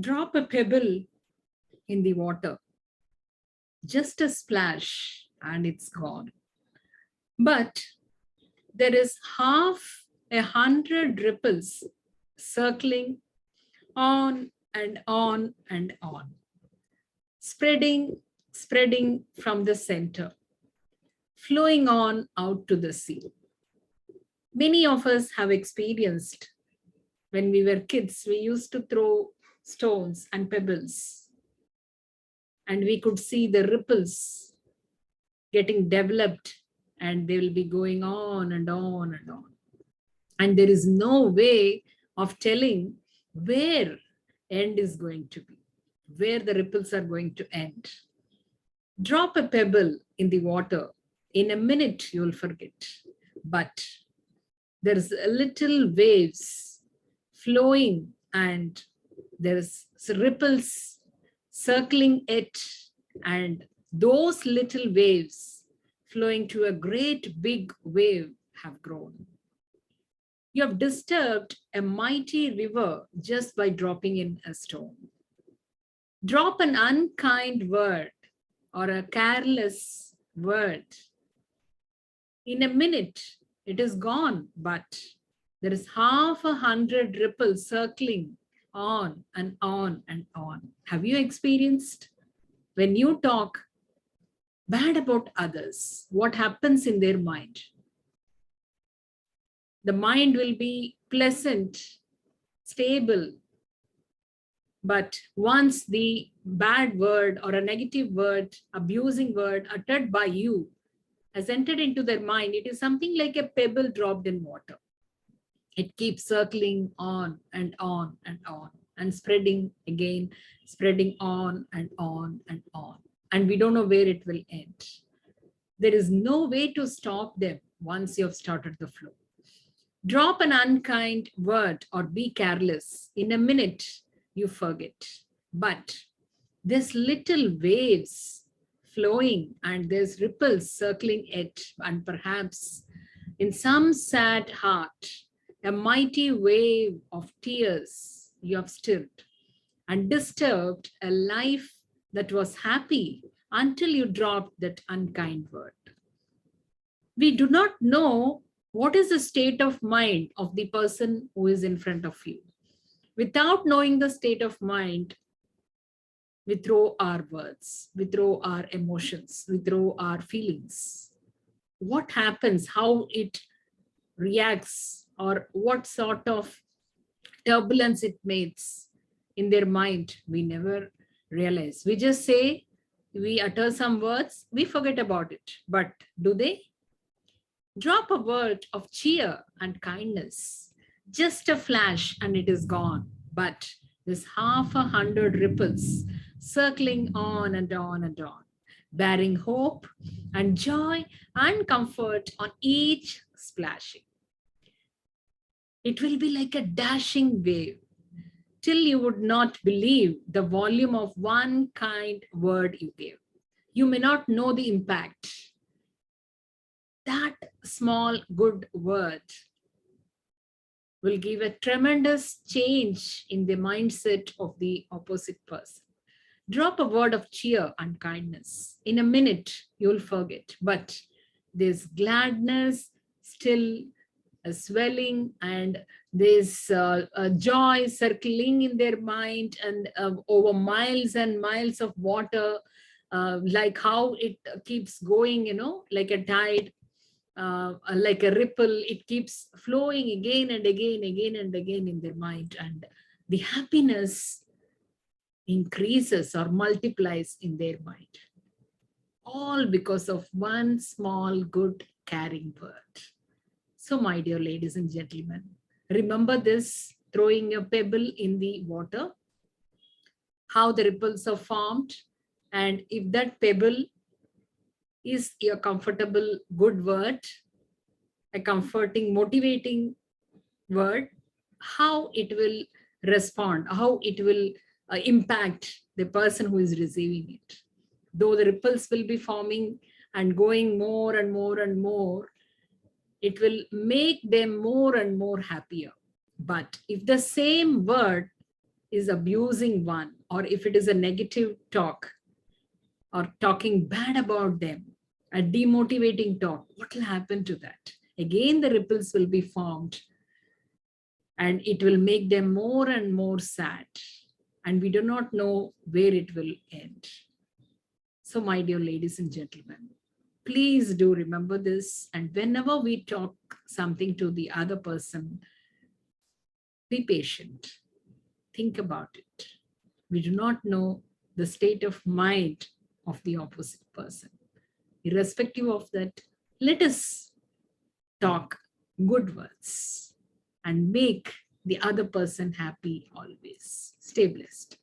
Drop a pebble in the water, just a splash, and it's gone. But there is 100 ripples circling on and on and on, spreading from the center, flowing on out to the sea. Many of us have experienced when we were kids, we used to throw stones and pebbles, and we could see the ripples getting developed, and they will be going on and on and on. And there is no way of telling where end is going to be, where the ripples are going to end. Drop a pebble in the water. In a minute, you'll forget. But there's a little waves flowing, and there's ripples circling it, and those little waves flowing to a great big wave have grown. You have disturbed a mighty river just by dropping in a stone. Drop an unkind word or a careless word. In a minute, it is gone, but there is 100 ripples circling on and on and on. Have you experienced when you talk bad about others, what happens in their mind? The mind will be pleasant, stable, but once the bad word or a negative word, abusing word uttered by you has entered into their mind, it is something like a pebble dropped in water. It keeps circling on and on and on and spreading again, spreading on and on and on. And we don't know where it will end. There is no way to stop them once you have started the flow. Drop an unkind word or be careless. In a minute, you forget. But there's little waves flowing and there's ripples circling it, and perhaps in some sad heart, a mighty wave of tears you have stilled and disturbed a life that was happy until you dropped that unkind word. We do not know what is the state of mind of the person who is in front of you. Without knowing the state of mind, we throw our words, we throw our emotions, we throw our feelings. What happens, how it reacts, or what sort of turbulence it makes in their mind, we never realize. We just say, we utter some words, we forget about it. But do they? Drop a word of cheer and kindness, just a flash and it is gone. But there's 100 ripples circling on and on and on, bearing hope and joy and comfort on each splashing. It will be like a dashing wave till you would not believe the volume of one kind word you gave. You may not know the impact. That small good word will give a tremendous change in the mindset of the opposite person. Drop a word of cheer and kindness. In a minute, you'll forget, but there's gladness still swelling, and there's joy circling in their mind, and over miles and miles of water, like how it keeps going, like a tide. Like a ripple, it keeps flowing again and again, again and again in their mind, and the happiness increases or multiplies in their mind. All because of one small, good, caring word. So, my dear ladies and gentlemen, remember this: throwing a pebble in the water, how the ripples are formed, and if that pebble is a comfortable, good word, a comforting, motivating word, how it will respond, how it will impact the person who is receiving it. Though the ripples will be forming and going more and more and more, it will make them more and more happier. But if the same word is abusing one, or if it is a negative talk or talking bad about them, a demotivating talk, what will happen to that? Again, the ripples will be formed and it will make them more and more sad. And we do not know where it will end. So, my dear ladies and gentlemen, please do remember this. And whenever we talk something to the other person, be patient. Think about it. We do not know the state of mind of the opposite person. Irrespective of that, let us talk good words and make the other person happy always. Stay blessed.